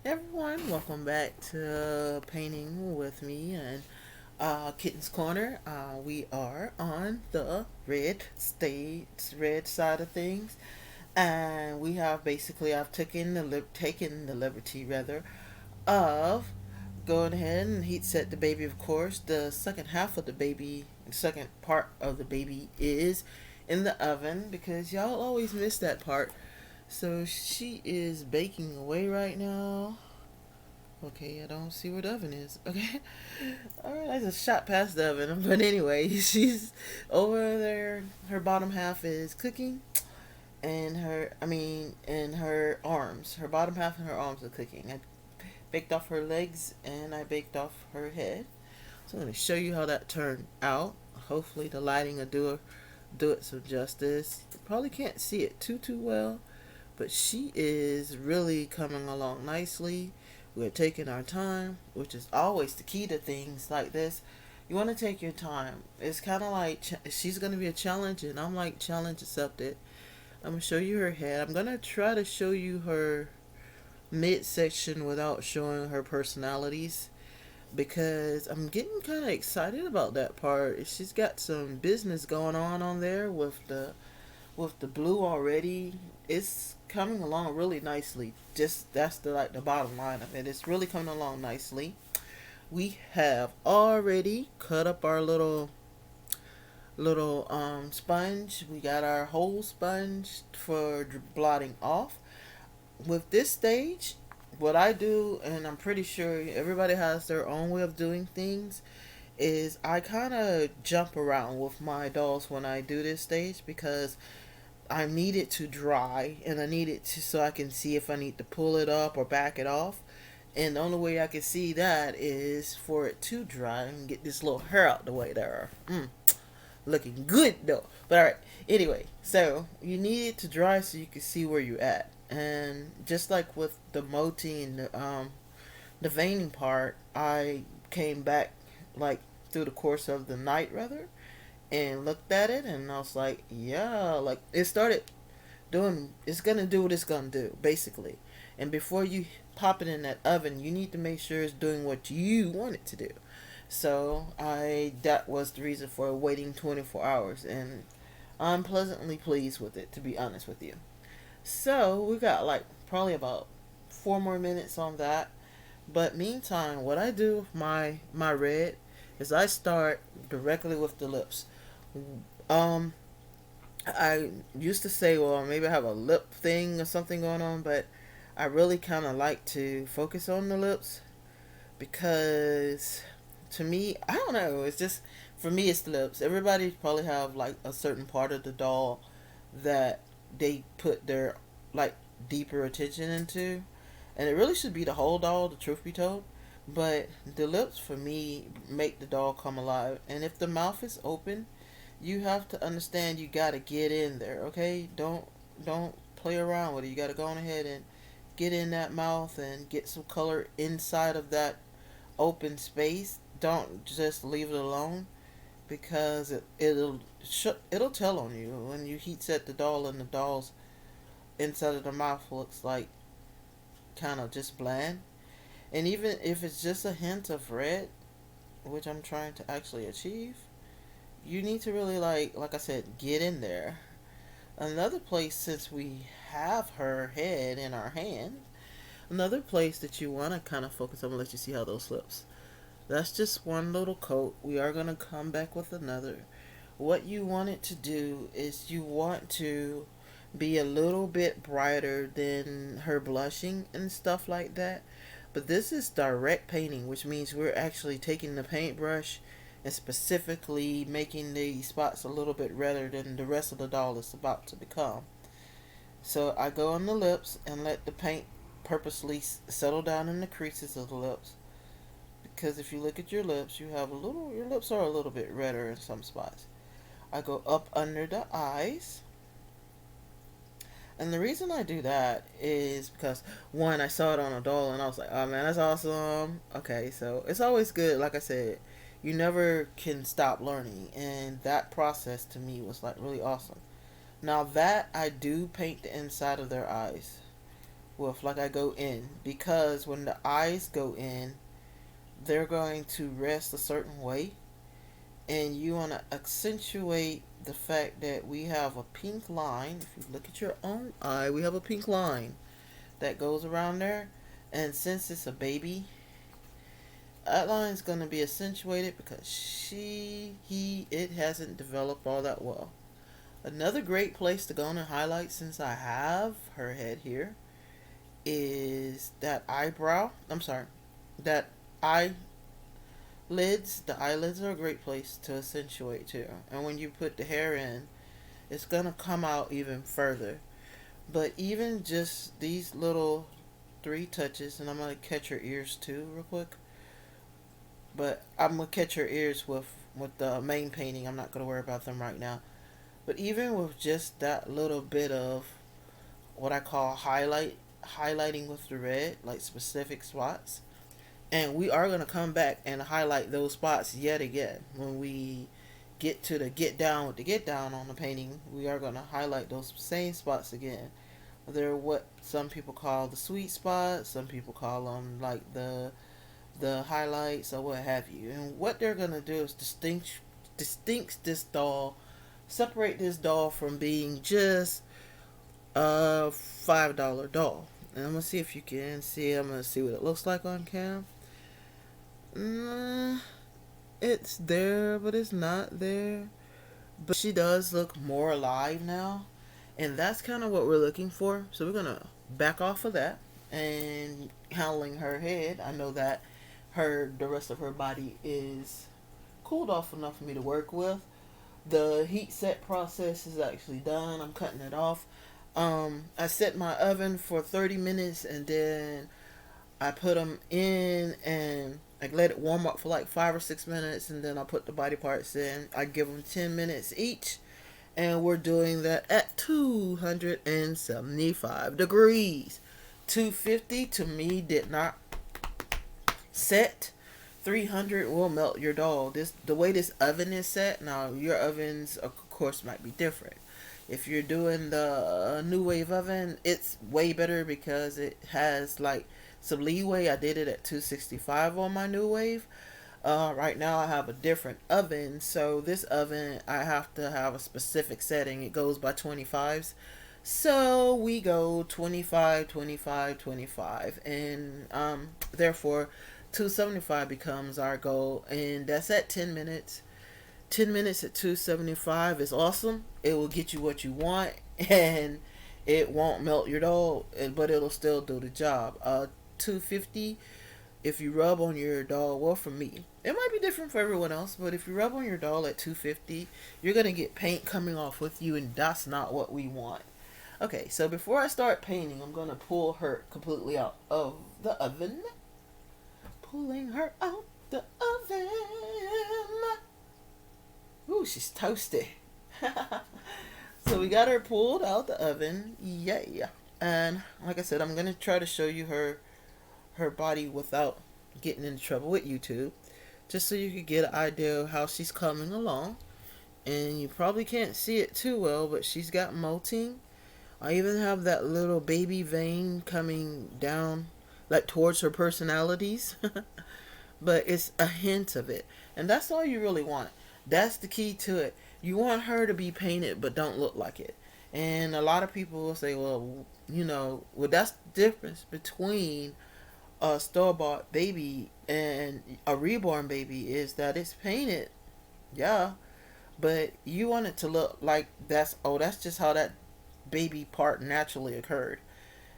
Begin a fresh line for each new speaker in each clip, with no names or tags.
Everyone, welcome back to Painting with me and Kitten's Corner. We are on the red side of things, and we have basically I've taken the liberty rather of going ahead and heat set the baby. Of course, the second half of the baby, the second part of the baby is in the oven because y'all always miss that part. So she is baking away right now. Okay, I don't see where the oven is. Okay. Alright, I just shot past the oven. But anyway, she's over there. Her bottom half is cooking. And her arms. Her bottom half and her arms are cooking. I baked off her legs and I baked off her head. So I'm going to show you how that turned out. Hopefully the lighting will do it some justice. You probably can't see it too well, but she is really coming along nicely. We're taking our time, which is always the key to things like this. You want to take your time. It's kind of like she's going to be a challenge, and I'm like, challenge accepted. I'm going to show you her head. I'm going to try to show you her midsection without showing her personalities because I'm getting kind of excited about that part. She's got some business going on there with the blue already. It's coming along really nicely. Just that's the bottom line of it. It's really coming along nicely. We have already cut up our little sponge. We got our whole sponge for blotting off. With this stage, what I do, and I'm pretty sure everybody has their own way of doing things, is I kind of jump around with my dolls when I do this stage because I need it to dry and I need it to so I can see if I need to pull it up or back it off. And the only way I can see that is for it to dry and get this little hair out the way there. Looking good though. But alright, anyway, so you need it to dry so you can see where you're at. And just like with the moti and the veining part, I came back like through the course of the night rather and looked at it and I was like, yeah, like it started doing it's gonna do what it's gonna do, basically. And before you pop it in that oven, you need to make sure it's doing what you want it to do. So I that was the reason for waiting 24 hours and I'm pleasantly pleased with it, to be honest with you. So we got like probably about 4 more minutes on that. But meantime, what I do with my red is I start directly with the lips. Um, I used to say, well, maybe I have a lip thing or something going on, but I really kind of like to focus on the lips because to me, I don't know, it's just for me it's the lips. Everybody probably have like a certain part of the doll that they put their like deeper attention into, and it really should be the whole doll, the truth be told. But the lips for me make the doll come alive, and if the mouth is open, you have to understand you gotta get in there. Okay, don't play around with it. You gotta go on ahead and get in that mouth and get some color inside of that open space. Don't just leave it alone because it'll tell on you when you heat set the doll and the doll's inside of the mouth looks like kind of just bland. And even if it's just a hint of red, which I'm trying to actually achieve, you need to really like I said, get in there. Another place, since we have her head in our hand, another place that you want to kind of focus on, let you see how those lips. That's just one little coat. We are going to come back with another. What you want it to do is you want to be a little bit brighter than her blushing and stuff like that. But this is direct painting, which means we're actually taking the paintbrush and specifically making the spots a little bit redder than the rest of the doll is about to become. So I go on the lips and let the paint purposely settle down in the creases of the lips. Because if you look at your lips, your lips are a little bit redder in some spots. I go up under the eyes. And the reason I do that is because one, I saw it on a doll and I was like, oh man, that's awesome. Okay, so it's always good, like I said, you never can stop learning. And that process to me was like really awesome. Now that I do paint the inside of their eyes. with like I go in, because when the eyes go in, they're going to rest a certain way, and you want to accentuate the fact that we have a pink line. If you look at your own eye, we have a pink line that goes around there, and since it's a baby, that line's going to be accentuated because it hasn't developed all that well. Another great place to go and highlight, since I have her head here, is that eyebrow. I'm sorry, that eyelids. The eyelids are a great place to accentuate too. And when you put the hair in, it's gonna come out even further. But even just these little three touches, and I'm gonna catch her ears too, real quick. But I'm gonna catch her ears with the main painting. I'm not gonna worry about them right now. But even with just that little bit of what I call highlighting with the red, like specific spots. And we are going to come back and highlight those spots yet again. When we get to the get down with the get down on the painting, we are going to highlight those same spots again. They're what some people call the sweet spots, some people call them like the highlights or what have you. And what they're going to do is distinct this doll, separate this doll from being just a $5 doll. And I'm gonna see if you can see. I'm gonna see what it looks like on cam. It's there, but it's not there. But she does look more alive now, and that's kind of what we're looking for. So we're gonna back off of that and handling her head. I know that the rest of her body is cooled off enough for me to work with. The heat set process is actually done. I'm cutting it off. I set my oven for 30 minutes, and then I put them in and I let it warm up for like 5 or 6 minutes, and then I put the body parts in. I give them 10 minutes each, and we're doing that at 275 degrees. 250 to me did not set. 300 will melt your doll. The way this oven is set. Now your ovens of course might be different. If you're doing the new wave oven, it's way better because it has like some leeway. I did it at 265 on my new wave. Right now I have a different oven, so this oven I have to have a specific setting. It goes by 25s. So we go 25, 25, 25, and therefore 275 becomes our goal, and that's at 10 minutes. 10 minutes at 275 is awesome. It will get you what you want, and it won't melt your doll, but it'll still do the job. 250, if you rub on your doll, well, for me, it might be different for everyone else, but if you rub on your doll at 250, you're going to get paint coming off with you, and that's not what we want. Okay, so before I start painting, I'm going to pull her completely out of the oven. Pulling her out the oven. Ooh, she's toasty. So we got her pulled out the oven. Yay. And like I said, I'm going to try to show you her body without getting into trouble with YouTube, just so you could get an idea of how she's coming along. And you probably can't see it too well, but she's got molting. I even have that little baby vein coming down like towards her personalities. But it's a hint of it, and that's all you really want. That's the key to it. You want her to be painted but don't look like it. And a lot of people will say, well, that's the difference between a store-bought baby and a reborn baby, is that it's painted, yeah, but you want it to look like that's just how that baby part naturally occurred.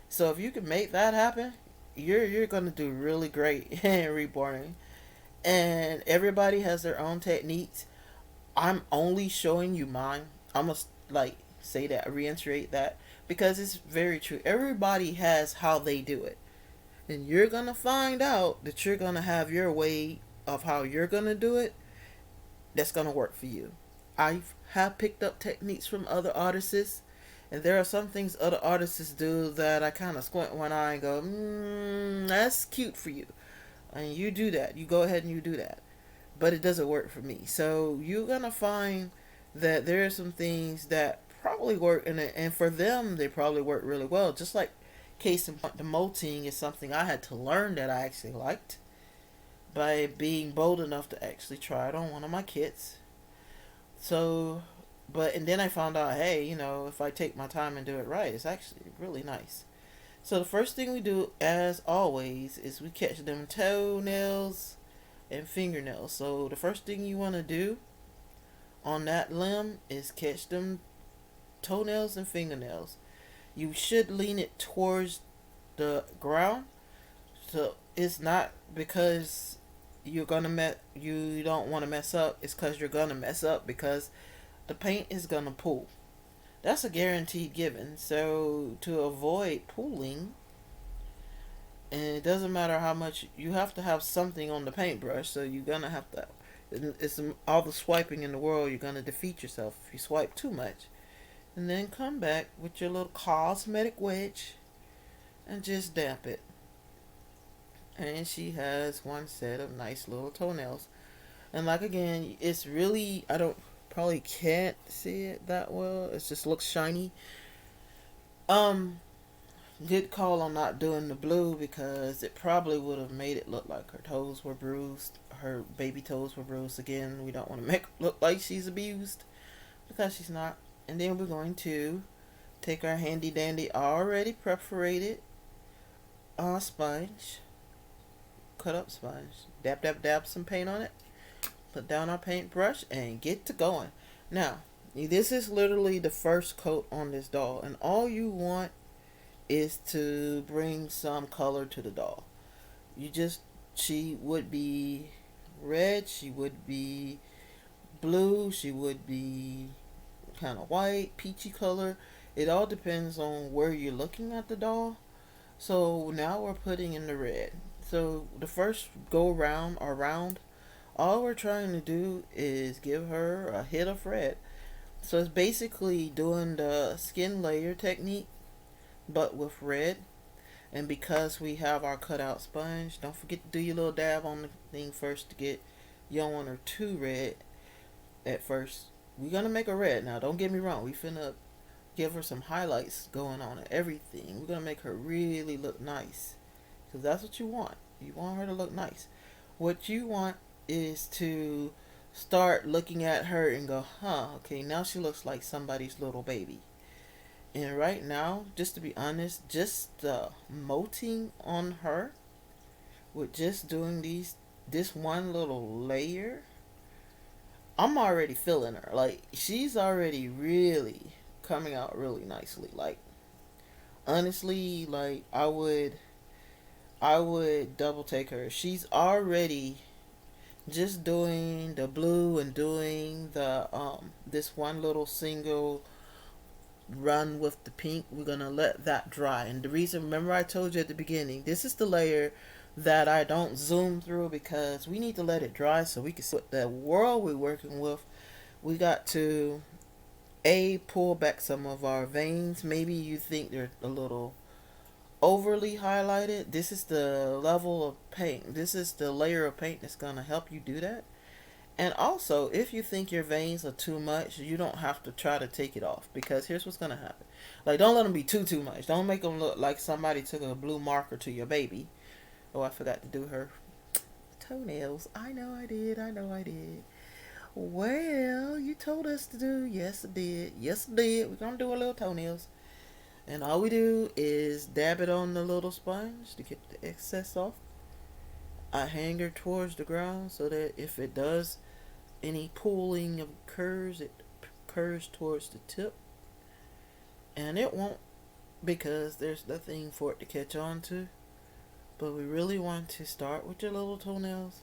So if you can make that happen, you're gonna do really great in reborning. And everybody has their own techniques. I'm only showing you mine. I must say that, reiterate that, because it's very true. Everybody has how they do it, and you're gonna find out that you're gonna have your way of how you're gonna do it that's gonna work for you. I have picked up techniques from other artists, and there are some things other artists do that I kind of squint one eye and go, that's cute for you. And you do that. You go ahead and you do that. But it doesn't work for me. So you're going to find that there are some things that probably work, and for them, they probably work really well. Just like Case in point, the molting is something I had to learn that I actually liked by being bold enough to actually try it on one of my kids. So, but and then I found out, hey, if I take my time and do it right, it's actually really nice. So the first thing we do, as always, is we catch them toenails and fingernails. So the first thing you want to do on that limb is catch them toenails and fingernails. You should lean it towards the ground. So it's not because you don't want to mess up. It's because you're gonna mess up because the paint is gonna pool. That's a guaranteed given. So to avoid pooling, and it doesn't matter how much, you have to have something on the paintbrush. So you're gonna have to. It's all the swiping in the world. You're gonna defeat yourself if you swipe too much. And then come back with your little cosmetic wedge and just damp it. And she has one set of nice little toenails. And like again, it's really, I don't probably can't see it that well. It just looks shiny. Um, Good call on not doing the blue because it probably would have made it look like her toes were bruised. Her baby toes were bruised. Again, we don't want to make her look like she's abused because she's not. And then we're going to take our handy dandy already perforated sponge, cut up sponge, dab dab dab some paint on it, put down our paintbrush and get to going. Now, this is literally the first coat on this doll, and all you want is to bring some color to the doll. She would be red, she would be blue, she would be kind of white, peachy color. It all depends on where you're looking at the doll. So now we're putting in the red. So the first go round or round, all we're trying to do is give her a hit of red. So it's basically doing the skin layer technique, but with red. And because we have our cutout sponge, don't forget to do your little dab on the thing first to get, you don't want her too red at first. We're gonna make her red. Now don't get me wrong, we finna give her some highlights going on and everything. We're gonna make her really look nice, because that's what you want. You want her to look nice. What you want is to start looking at her and go, okay, now she looks like somebody's little baby. And right now, just to be honest, just the molting on her with just doing this one little layer, I'm already feeling her. Like, she's already really coming out really nicely. Like, honestly, like I would double take her. She's already just doing the blue and doing the this one little single run with the pink. We're gonna let that dry. And the reason, remember I told you at the beginning, this is the layer that I don't zoom through because we need to let it dry so we can see what the world we're working with. We got to pull back some of our veins. Maybe you think they're a little overly highlighted. This is the level of paint. This is the layer of paint that's gonna help you do that. And also, if you think your veins are too much, you don't have to try to take it off, because here's what's gonna happen. Like, don't let them be too much. Don't make them look like somebody took a blue marker to your baby. Oh, I forgot to do her toenails. I know I did. I know I did. Well, you told us to do. Yes, I did. Yes, I did. We're gonna do a little toenails. And all we do is dab it on the little sponge to get the excess off. I hang her towards the ground so that if it does any pulling of curves, it curves towards the tip. And it won't, because there's nothing for it to catch on to. But we really want to start with your little toenails.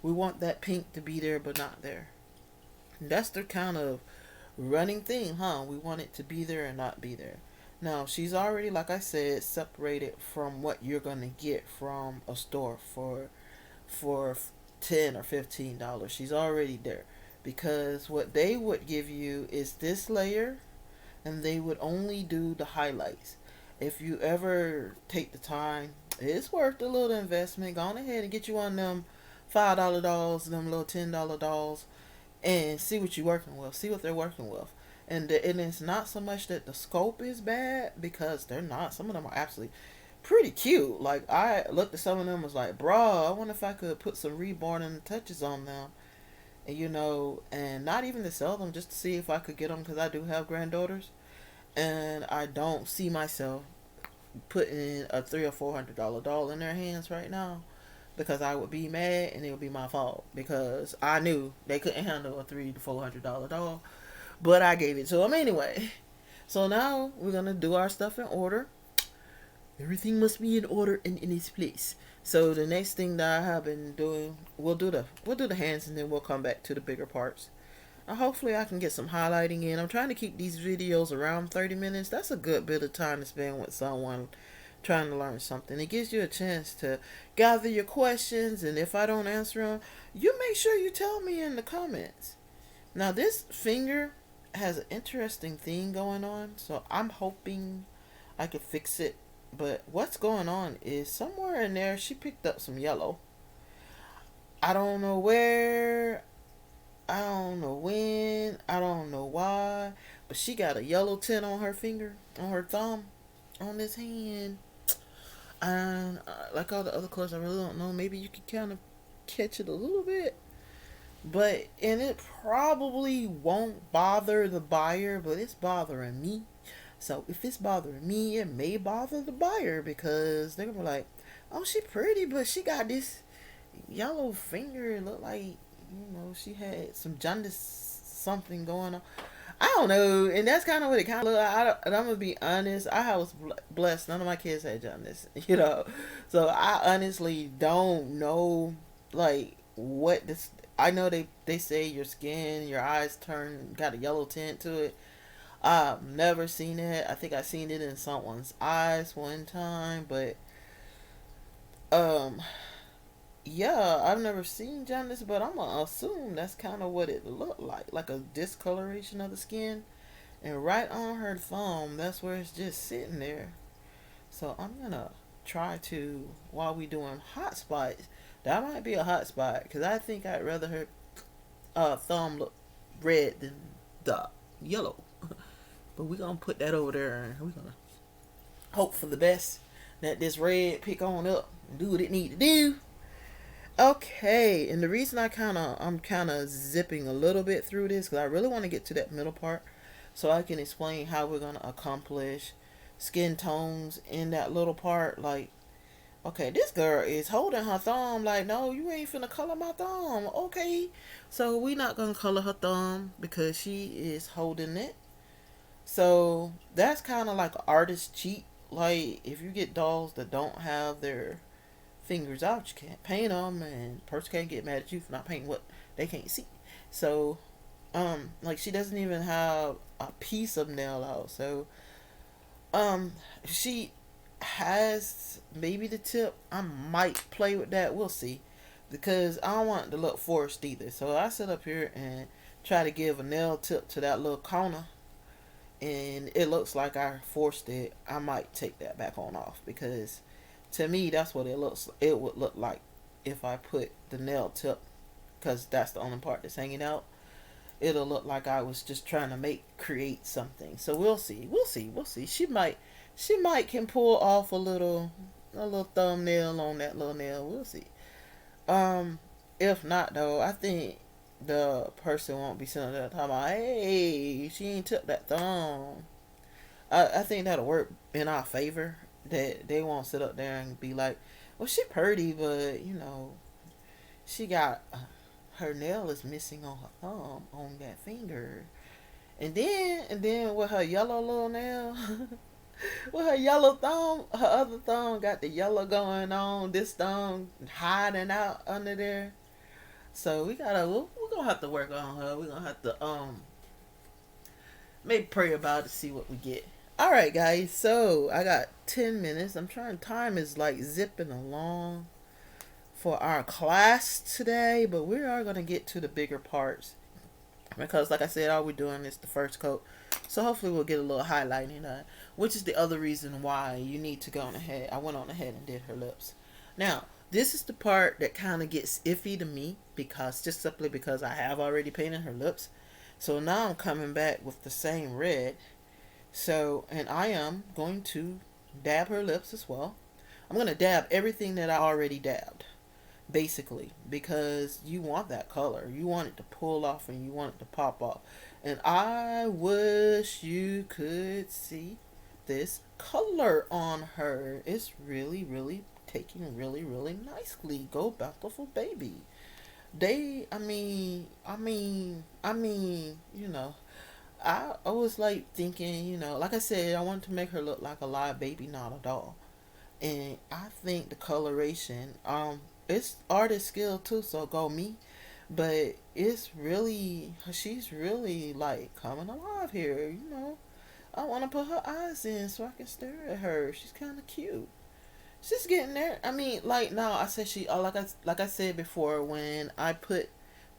We want that pink to be there but not there. And that's the kind of running thing, huh? We want it to be there and not be there. Now, she's already, like I said, separated from what you're going to get from a store for $10 or $15. She's already there. Because what they would give you is this layer, and they would only do the highlights. If you ever take the time, it's worth a little investment. Go on ahead and get you one of them $5 dolls, them little $10 dolls, and see what you're working with. See what they're working with. And it's not so much that the scope is bad, because they're not. Some of them are absolutely pretty cute. Like, I looked at some of them and was like, bro, I wonder if I could put some reborn and touches on them. And, and not even to sell them, just to see if I could get them, because I do have granddaughters. And I don't see myself putting a $300 or $400 doll in their hands right now, because I would be mad and it would be my fault, because I knew they couldn't handle a $300 to $400 doll, but I gave it to them anyway. So now we're gonna do our stuff in order. Everything must be in order and in its place. So the next thing that I have been doing, we'll do the hands, and then we'll come back to the bigger parts. Hopefully I can get some highlighting in. I'm trying to keep these videos around 30 minutes. That's a good bit of time to spend with someone trying to learn something. It gives you a chance to gather your questions, and if I don't answer them, you make sure you tell me in the comments. Now, this finger has an interesting thing going on, so I'm hoping I can fix it. But what's going on is, somewhere in there she picked up some yellow. I don't know where, I don't know when, I don't know why, but she got a yellow tint on her finger, on her thumb, on this hand. And like all the other colors, I really don't know. Maybe you can kind of catch it a little bit. And it probably won't bother the buyer, but it's bothering me. So if it's bothering me, it may bother the buyer, because they're gonna be like, "Oh, she pretty, but she got this yellow finger. It look like, she had some jaundice, something going on." I don't know, and that's kind of what it kind of looked like. I'm gonna be honest. I was blessed. None of my kids had jaundice, so I honestly don't know, like, what this. I know they say your skin, your eyes got a yellow tint to it. I've never seen it. I think I seen it in someone's eyes one time, but um, yeah, I've never seen jaundice, but I'm gonna assume that's kind of what it looked like a discoloration of the skin. And right on her thumb, that's where it's just sitting there. So I'm gonna try to, while we doing hot spots, that might be a hot spot, because I think I'd rather her thumb look red than the yellow. But we're gonna put that over there, and we're gonna hope for the best that this red pick on up and do what it need to do. Okay, and the reason I'm kind of zipping a little bit through this, because I really want to get to that middle part, so I can explain how we're gonna accomplish skin tones in that little part. Like, okay, this girl is holding her thumb like, no, you ain't finna color my thumb. Okay, so we not gonna color her thumb because she is holding it. So that's kind of like an artist cheat. Like, if you get dolls that don't have their fingers out, you can't paint them, and the person can't get mad at you for not painting what they can't see. So, like, she doesn't even have a piece of nail out. So, she has maybe the tip. I might play with that. We'll see, because I don't want it to look forced either. So I sit up here and try to give a nail tip to that little corner, and it looks like I forced it. I might take that back on off, because to me that's what it would look like if I put the nail tip, because that's the only part that's hanging out. It'll look like I was just trying to create something. So we'll see. She might can pull off a little thumbnail on that little nail. We'll see. Um, if not though, I think the person won't be sitting there talking about, "Hey, she ain't took that thumb." I think that'll work in our favor. That they won't sit up there and be like, "Well, she pretty, but she got her nail is missing on her thumb, on that finger." And then with her yellow little nail, with her yellow thumb, her other thumb got the yellow going on. This thumb hiding out under there. So we're gonna have to work on her. We're gonna have to maybe pray about it, see what we get. All right, guys. So I got 10 minutes. I'm trying. Time is like zipping along for our class today, but we are gonna get to the bigger parts, because, like I said, all we're doing is the first coat. So hopefully we'll get a little highlighting done, which is the other reason why you need to go on ahead. I went on ahead and did her lips. Now, this is the part that kind of gets iffy to me, because just simply because I have already painted her lips. So now I'm coming back with the same red. So, and I am going to dab her lips as well. I'm going to dab everything that I already dabbed, basically, because you want that color. You want it to pull off and you want it to pop off. And I wish you could see this color on her. It's really, really taking really, really nicely. Go bountiful baby. You know, I was like thinking, you know, like I said, I wanted to make her look like a live baby, not a doll. And I think the coloration, it's artist skill too, so go me. But she's really like coming alive here, you know. I want to put her eyes in so I can stare at her. She's kind of cute. She's getting there. I mean, like now I said like I said before, when I put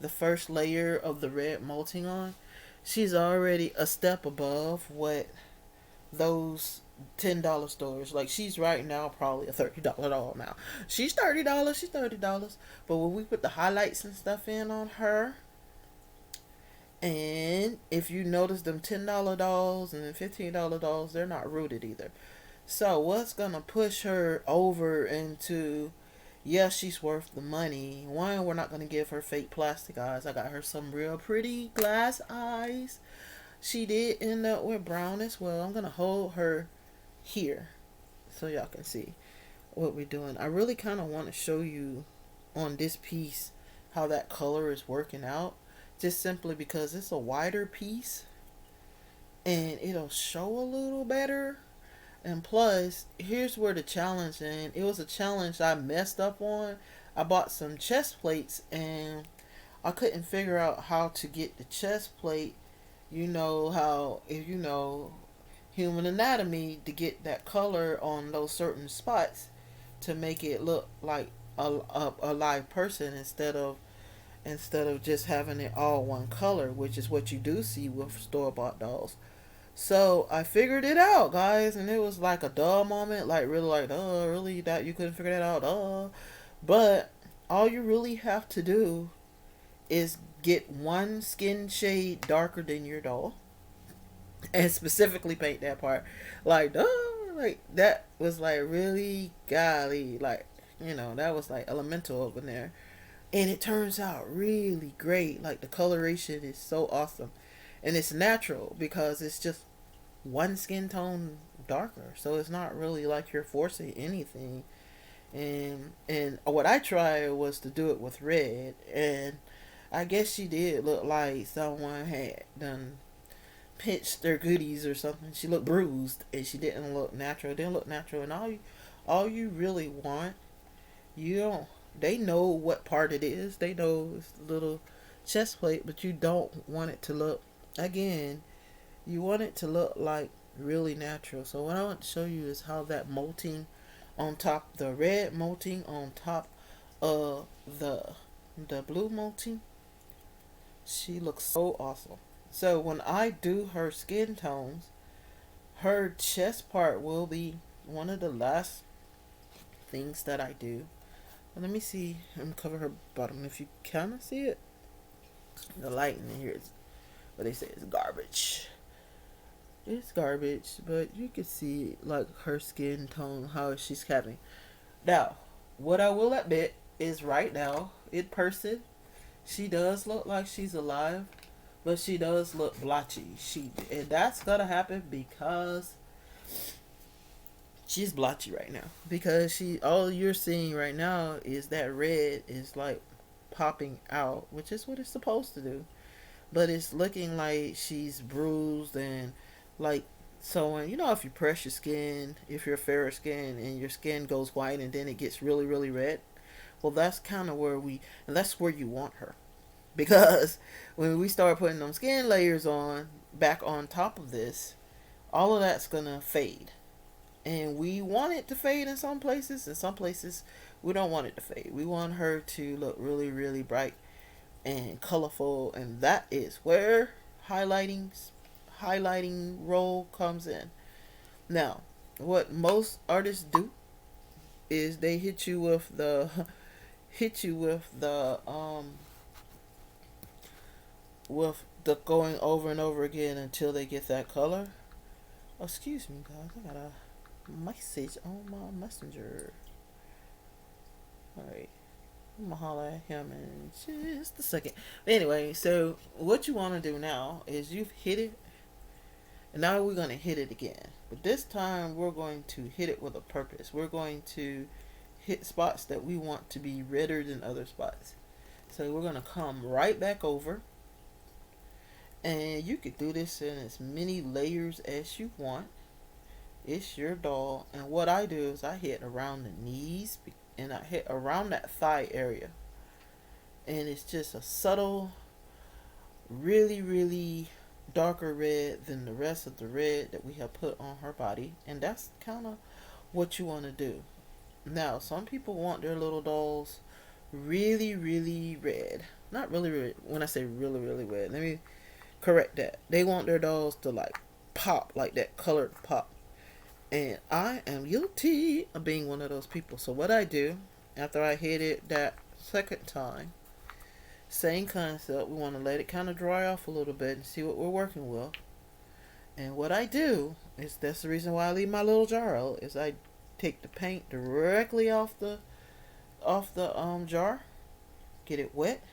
the first layer of the red molting on, she's already a step above what those $10 stores. Like she's right now probably a $30 doll now. She's $30. She's $30. But when we put the highlights and stuff in on her, and if you notice them $10 dolls and $15 dolls, they're not rooted either. So what's gonna push her over into, yes, she's worth the money. One, we're not gonna give her fake plastic eyes. I got her some real pretty glass eyes. She did end up with brown as well. I'm gonna hold her here so y'all can see what we're doing. I really kind of want to show you on this piece how that color is working out, just simply because it's a wider piece and it'll show a little better. And plus, here's where the challenge, and it was a challenge I messed up on. I bought some chest plates and I couldn't figure out how to get the chest plate. You know how, if you know human anatomy, to get that color on those certain spots to make it look like a live person instead of just having it all one color, which is what you do see with store-bought dolls. So I figured it out, guys, and it was like a duh moment, like really, like really that you couldn't figure that out, But all you really have to do is get one skin shade darker than your doll, and specifically paint that part, like like that was like really golly, like that was like elemental over there, and it turns out really great. Like the coloration is so awesome, and it's natural because it's just one skin tone darker, so it's not really like you're forcing anything. And what I tried was to do it with red, and I guess she did look like someone had done pinched their goodies or something. She looked bruised and she didn't look natural. It didn't look natural. And all you really want, you don't. They know what part it is. They know it's the little chest plate, but you don't want it to look. Again, you want it to look like really natural. So what I want to show you is how that molting on top, the red molting on top of the blue molting, she looks so awesome. So when I do her skin tones, her chest part will be one of the last things that I do. And let me see. I'm gonna cover her bottom. If you kind of see it, the lighting in here is what they say is garbage. It's garbage, but you can see like her skin tone, how she's having. Now, what I will admit is right now, in person, she does look like she's alive, but she does look blotchy. And that's gonna happen because she's blotchy right now. Because all you're seeing right now is that red is like popping out, which is what it's supposed to do. But it's looking like she's bruised and like, so when if you press your skin, if you're fairer skin and your skin goes white and then it gets really, really red, well, that's kind of and that's where you want her. Because when we start putting them skin layers on back on top of this, all of that's gonna fade. And we want it to fade in some places. In some places, we don't want it to fade. We want her to look really, really bright and colorful, and that is where highlighting role comes in. Now, what most artists do is they hit you with the hit you with the going over and over again until they get that color. Oh, excuse me, guys. I got a message on my messenger. All right. I'm gonna holler at him in just a second. But anyway, so what you want to do now is you've hit it, and now we're gonna hit it again. But this time we're going to hit it with a purpose. We're going to hit spots that we want to be redder than other spots. So we're gonna come right back over, and you could do this in as many layers as you want. It's your doll, and what I do is I hit around the knees and I hit around that thigh area, and it's just a subtle, really, really darker red than the rest of the red that we have put on her body, and that's kind of what you want to do. Now, some people want their little dolls really, really red. Not really red. When I say really, really red, let me correct that. They want their dolls to like pop, like that colored pop. And I am guilty of being one of those people. So what I do after I hit it that second time, same concept. We want to let it kind of dry off a little bit and see what we're working with. And what I do is that's the reason why I leave my little jar out. Is I take the paint directly off the jar, get it wet,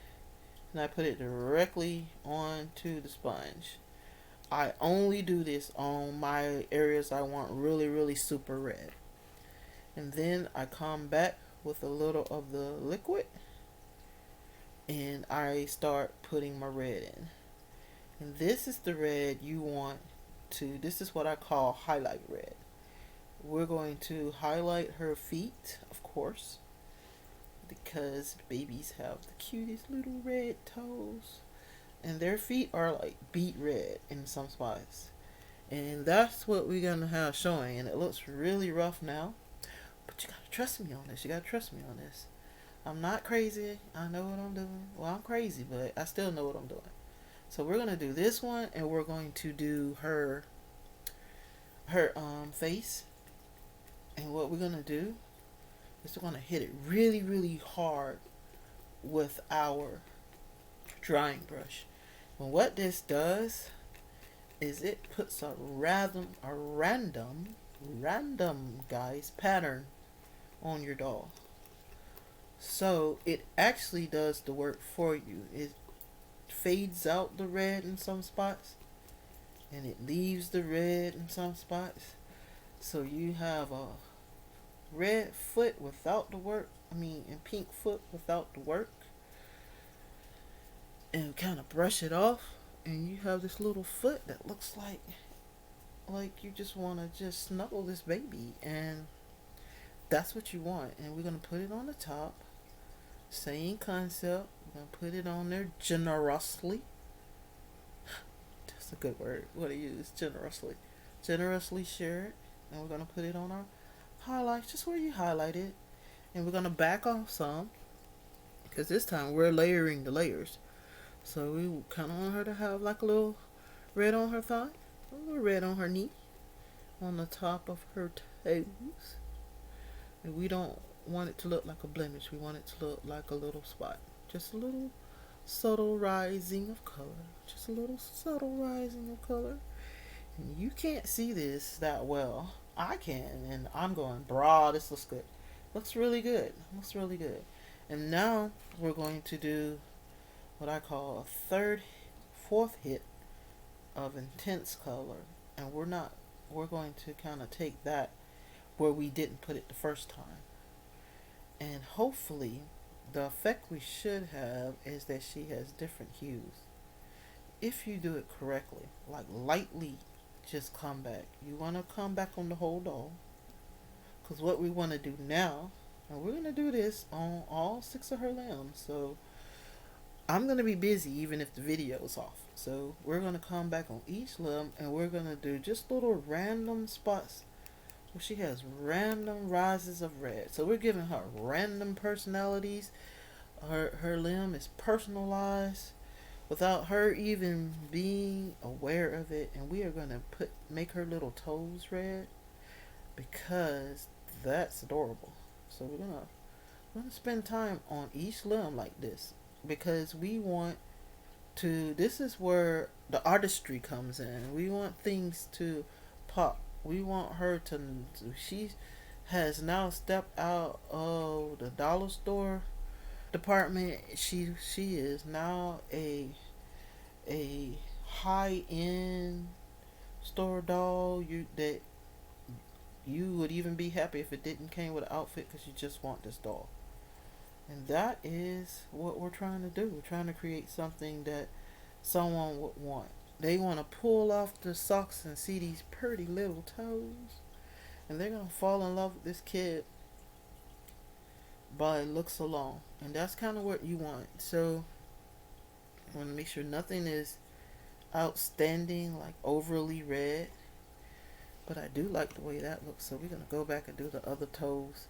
and I put it directly onto the sponge. I only do this on my areas I want really, really super red. And then I come back with a little of the liquid and I start putting my red in. And this is the red you want to, this is what I call highlight red. We're going to highlight her feet, of course, because babies have the cutest little red toes. And their feet are like beet red in some spots. And that's what we're going to have showing. And it looks really rough now. But you got to trust me on this. You got to trust me on this. I'm not crazy. I know what I'm doing. Well, I'm crazy, but I still know what I'm doing. So we're going to do this one. And we're going to do her face. And what we're going to do is we're going to hit it really, really hard with our drying brush. And what this does is it puts a random guys pattern on your doll. So it actually does the work for you. It fades out the red in some spots and it leaves the red in some spots. So you have a red foot without the work. And pink foot without the work. And kind of brush it off, and you have this little foot that looks like you just want to just snuggle this baby, and that's what you want. And we're going to put it on the top, same concept. We're going to put it on there generously. That's a good word. What to use? Generously share it, and we're going to put it on our highlights, just where you highlight it. And we're going to back off some, because this time we're layering the layers. So we kind of want her to have like a little red on her thigh, a little red on her knee, on the top of her toes. And we don't want it to look like a blemish. We want it to look like a little spot. Just a little subtle rising of color. Just a little subtle rising of color. And you can't see this that well. I can, and I'm going, brah, this looks good. Looks really good. Looks really good. And now we're going to do what I call a fourth hit of intense color. And we're going to kind of take that where we didn't put it the first time. And hopefully the effect we should have is that she has different hues. If you do it correctly, like lightly just come back. You want to come back on the whole doll. Because what we want to do now, and we're going to do this on all 6 of her limbs. So I'm going to be busy even if the video is off. So we're going to come back on each limb and we're going to do just little random spots where she has random rises of red. So we're giving her random personalities. Her limb is personalized without her even being aware of it. And we are going to make her little toes red because that's adorable. So we're going to spend time on each limb like this, because we want to, this is where the artistry comes in. We want things to pop. We want her to, she has now stepped out of the dollar store department. She is now a high end store doll. You would even be happy if it didn't came with an outfit because you just want this doll. And that is what we're trying to do. We're trying to create something that someone would want. They want to pull off the socks and see these pretty little toes. And they're going to fall in love with this kid by looks alone. And that's kind of what you want. So, I want to make sure nothing is outstanding, like overly red. But I do like the way that looks. So, we're going to go back and do the other toes.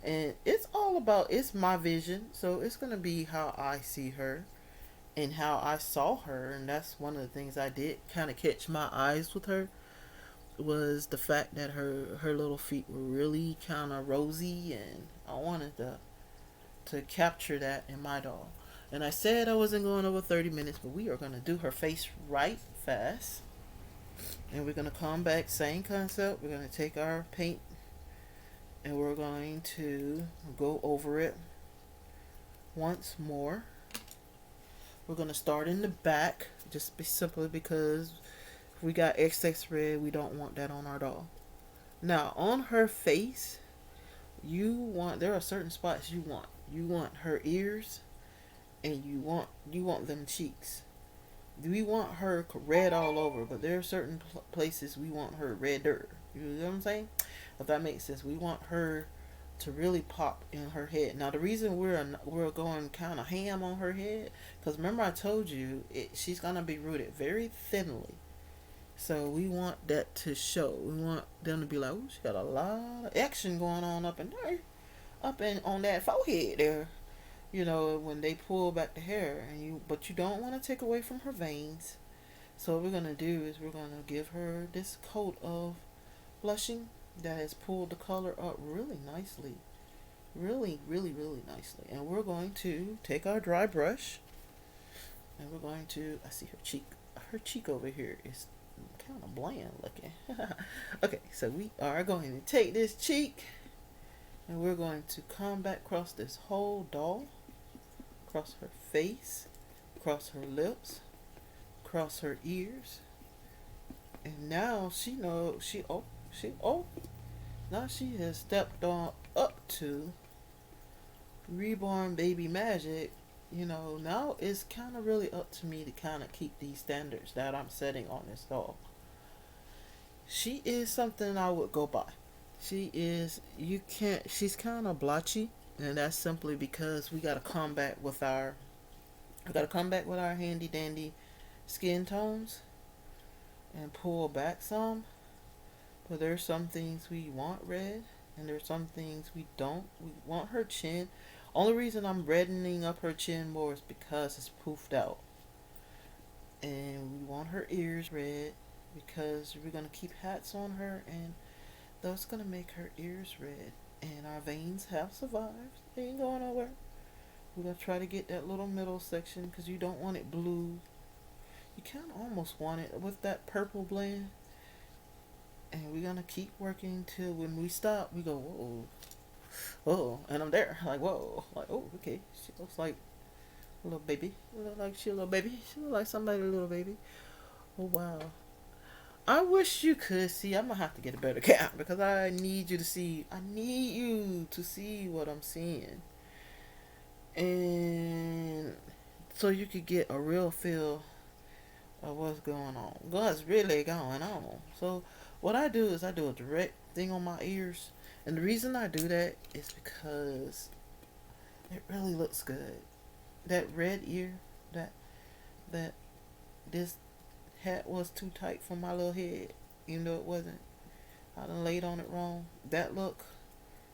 And it's all about, it's my vision. So, it's going to be how I see her and how I saw her. And that's one of the things I did kind of catch my eyes with her, was the fact that her little feet were really kind of rosy, and I wanted to capture that in my doll. And I said I wasn't going over 30 minutes, but we are going to do her face right fast. And we're going to come back, same concept. We're going to take our paint and we're going to go over it once more. We're going to start in the back, just simply because we got excess red. We don't want that on our doll. Now, on her face, there are certain spots you want. You want her ears, and you want them cheeks. We want her red all over, but there are certain places we want her redder. You know what I'm saying? If that makes sense, we want her to really pop in her head. Now, the reason we're going kind of ham on her head, because remember I told you she's gonna be rooted very thinly. So we want that to show. We want them to be like, "Ooh, she got a lot of action going on up in there, up in on that forehead there." You know, when they pull back the hair, but you don't want to take away from her veins. So what we're gonna do is we're gonna give her this coat of blushing that has pulled the color up really nicely, really, really, really nicely. And we're going to take our dry brush, and we're going to. I see her cheek. Her cheek over here is kind of bland looking. Okay, so we are going to take this cheek and we're going to come back across this whole doll, across her face, across her lips, across her ears. And now now she has stepped on up to reborn baby magic. Now it's kind of really up to me to kind of keep these standards that I'm setting on this doll. She is something I would go by. She's kind of blotchy, and that's simply because we got to come back with our handy dandy skin tones and pull back some. But there's some things we want red, and there's some things we don't. We want her chin. Only reason I'm reddening up her chin more is because it's poofed out. And we want her ears red because we're going to keep hats on her, and that's going to make her ears red. And our veins have survived. They ain't going nowhere. We're going to try to get that little middle section because you don't want it blue. You kind of almost want it with that purple blend. And we're going to keep working till when we stop, we go, whoa. Oh, and I'm there, like, whoa, like, oh, okay, she looks like a little baby, she a little baby, she look like somebody, a little baby. Oh, wow. I wish you could see. I'm gonna have to get a better camera because I need you to see what I'm seeing, and so you could get a real feel of what's going on, what's really going on. So what I do is I do a direct thing on my ears. And the reason I do that is because it really looks good. That red ear, that this hat was too tight for my little head, even though it wasn't. I done laid on it wrong. That look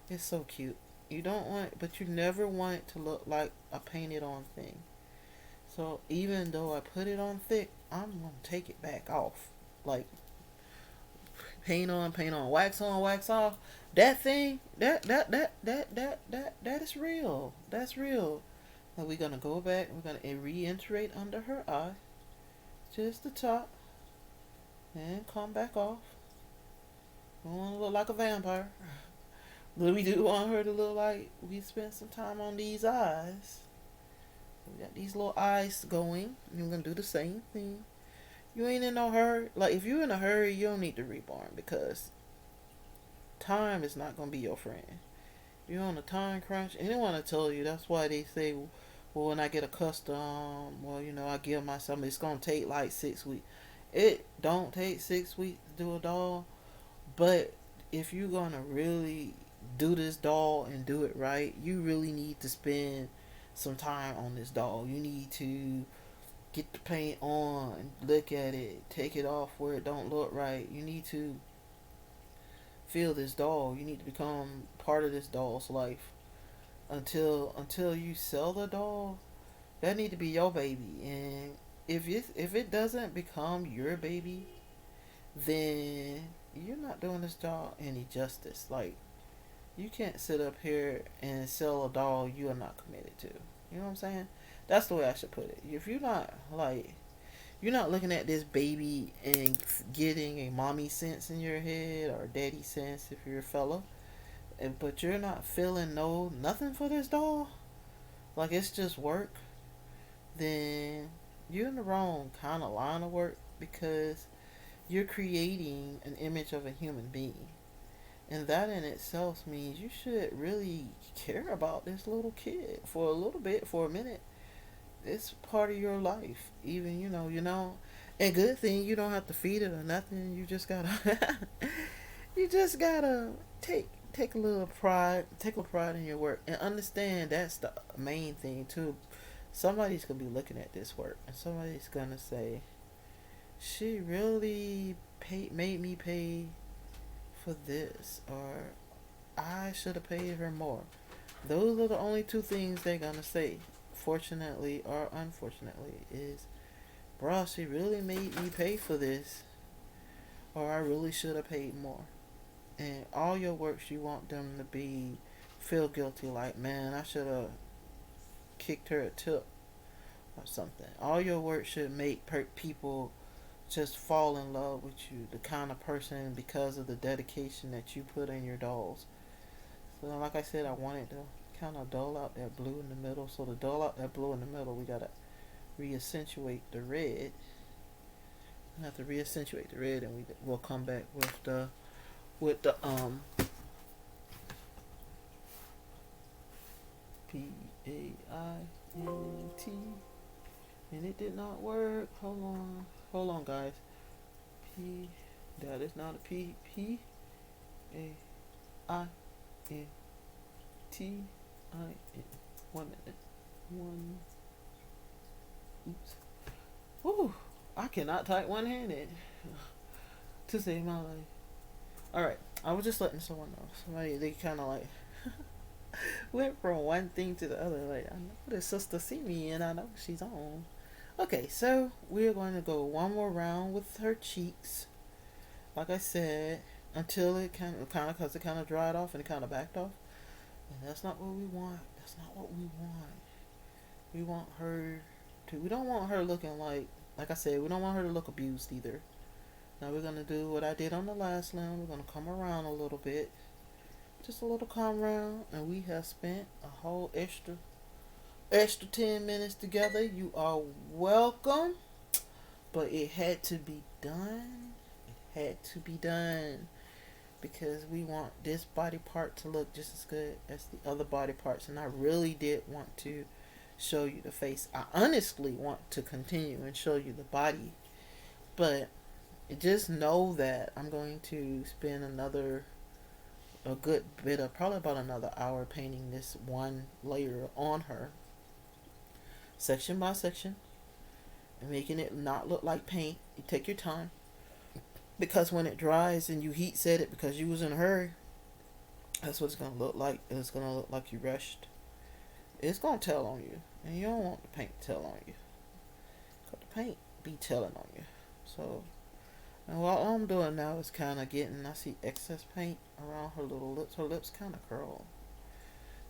is so cute. You don't want it, but you never want it to look like a painted on thing. So even though I put it on thick, I'm gonna take it back off. Like paint on, wax on, wax off. That thing, that is real. That's real. And we're gonna go back. We're gonna reiterate under her eye, just the top, and come back off. We want to look like a vampire. But we do want her to look like we spent some time on these eyes. We got these little eyes going. And we're gonna do the same thing. You ain't in no hurry. Like if you're in a hurry, you don't need to reborn because time is not gonna be your friend. You're on a time crunch. Anyone will tell you that's why they say, well, when I get a custom, well, I give myself it's gonna take like 6 weeks. It don't take 6 weeks to do a doll, but if you're gonna really do this doll and do it right, you really need to spend some time on this doll. You need to get the paint on, look at it, take it off where it don't look right. You need to feel this doll. You need to become part of this doll's life until you sell the doll. That need to be your baby, and if it doesn't become your baby, then you're not doing this doll any justice. Like you can't sit up here and sell a doll you are not committed to. You know what I'm saying? That's the way I should put it. If you're not looking at this baby and getting a mommy sense in your head or daddy sense if you're a fella, but you're not feeling nothing for this doll, like it's just work, then you're in the wrong kind of line of work because you're creating an image of a human being. And that in itself means you should really care about this little kid for a little bit, for a minute. It's part of your life. Even, and good thing you don't have to feed it or nothing. You just gotta, you just gotta take a little pride, take a pride in your work, and understand that's the main thing too. Somebody's gonna be looking at this work, and somebody's gonna say, "She really made me pay for this," or "I should have paid her more." Those are the only two things they're gonna say. Fortunately or unfortunately, is, "Bruh, she really made me pay for this," or "I really should have paid more." And all your works, you want them to feel guilty, like, "Man, I should have kicked her a tip," or something. All your work should make people just fall in love with you, the kind of person, because of the dedication that you put in your dolls. So, like I said, I wanted to kind of dull out that blue in the middle. So to dull out that blue in the middle, we gotta reaccentuate the red. We have to reaccentuate the red, and we'll come back with the PAINT, and it did not work. Hold on, guys. That is not a PAINT. 1 minute. Oops. Whew. I cannot type one-handed to save my life. All right. I was just letting someone know. They kind of like went from one thing to the other. Like, I know this sister see me, and I know she's on. Okay, so we're going to go one more round with her cheeks. Like I said, until it because it kind of dried off and it kind of backed off. And that's not what we want. That's not what we want. We want her to. We don't want her looking like I said, we don't want her to look abused either. Now we're gonna do what I did on the last limb. We're gonna come around a little bit, just a little come round, and we have spent a whole extra 10 minutes together. You are welcome, but it had to be done. It had to be done because we want this body part to look just as good as the other body parts, and I really did want to show you the face. I honestly want to continue and show you the body, but just know that I'm going to spend a good bit of, probably about another hour, painting this one layer on her, section by section, and making it not look like paint. You take your time, because when it dries and you heat set it because you was in a hurry, that's what it's going to look like. It's going to look like you rushed. It's going to tell on you, and you don't want the paint to tell on you, because the paint be telling on you. So, and what I'm doing now is kind of getting, I see excess paint around her little lips. Her lips kind of curl.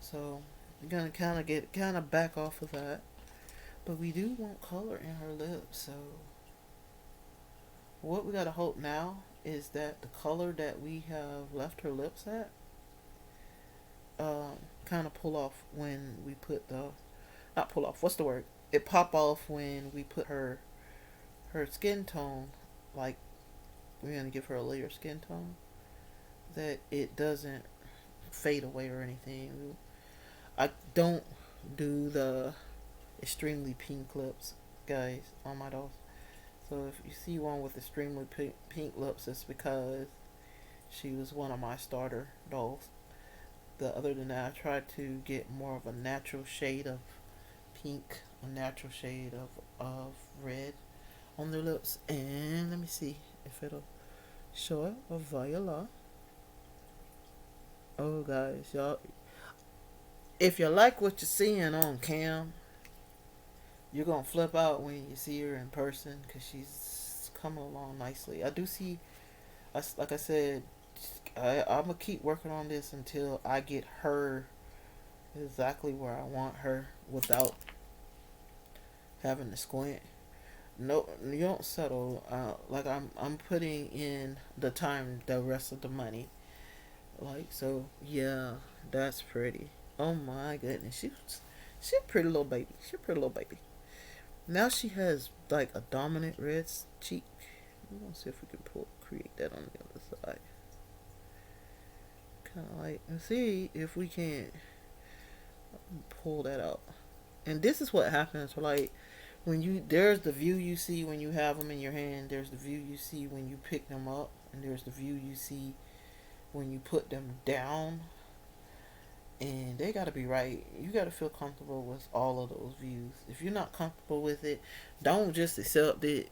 So I'm gonna kind of back off of that. But we do want color in her lips, so what we gotta hope now is that the color that we have left her lips at, kind of pull off when we put the, not pull off. What's the word? It pop off when we put her skin tone, like we're gonna give her a layer skin tone, that it doesn't fade away or anything. I don't do the extremely pink lips, guys, on my dolls. So if you see one with extremely pink lips, it's because she was one of my starter dolls. The other than that, I tried to get more of a natural shade of pink, a natural shade of red on their lips. And let me see if it'll show it. A viola. Oh, guys, y'all, if you like what you're seeing on cam, you're gonna flip out when you see her in person because she's coming along nicely. I do see, like I said, I'm gonna keep working on this until I get her exactly where I want her without having to squint. No, you don't settle. Like I'm putting in the time, the rest of the money. Like so, yeah, that's pretty. Oh my goodness, she's a pretty little baby. She's a pretty little baby. Now she has like a dominant red cheek. We're gonna see if we can create that on the other side. Kind of like, and see if we can pull that out. And this is what happens. Like when you, there's the view you see when you have them in your hand. There's the view you see when you pick them up, and there's the view you see when you put them down. And they gotta be right. You gotta feel comfortable with all of those views. If you're not comfortable with it, don't just accept it.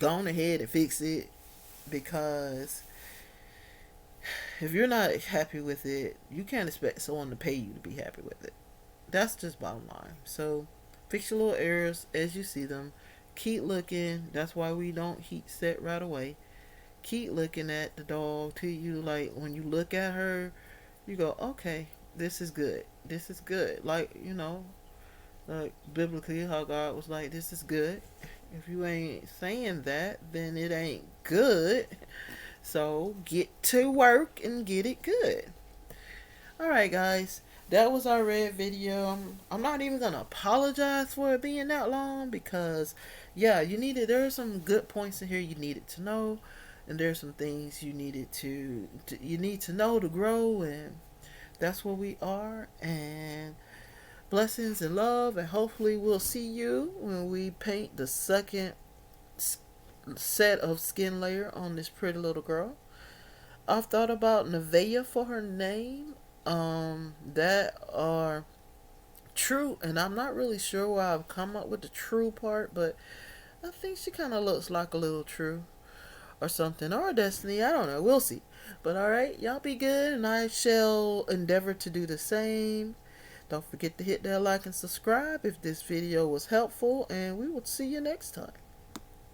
Go on ahead and fix it, because if you're not happy with it, you can't expect someone to pay you to be happy with it. That's just bottom line. So fix your little errors as you see them. Keep looking. That's why we don't heat set right away. Keep looking at the dog till you, like, when you look at her, you go, okay, this is good. This is good. Like, like biblically, how God was like, this is good. If you ain't saying that, then it ain't good. So get to work and get it good. Alright, guys. That was our red video. I'm not even going to apologize for it being that long because, yeah, there are some good points in here you needed to know. And there's some things you needed you need to know to grow, and that's where we are. And blessings and love, and hopefully we'll see you when we paint the second set of skin layer on this pretty little girl. I've thought about Nevaeh for her name. That are true, and I'm not really sure why I've come up with the true part, but I think she kind of looks like a little true or something, or a destiny. I don't know. We'll see. But alright, y'all be good, and I shall endeavor to do the same. Don't forget to hit that like and subscribe if this video was helpful, and we will see you next time.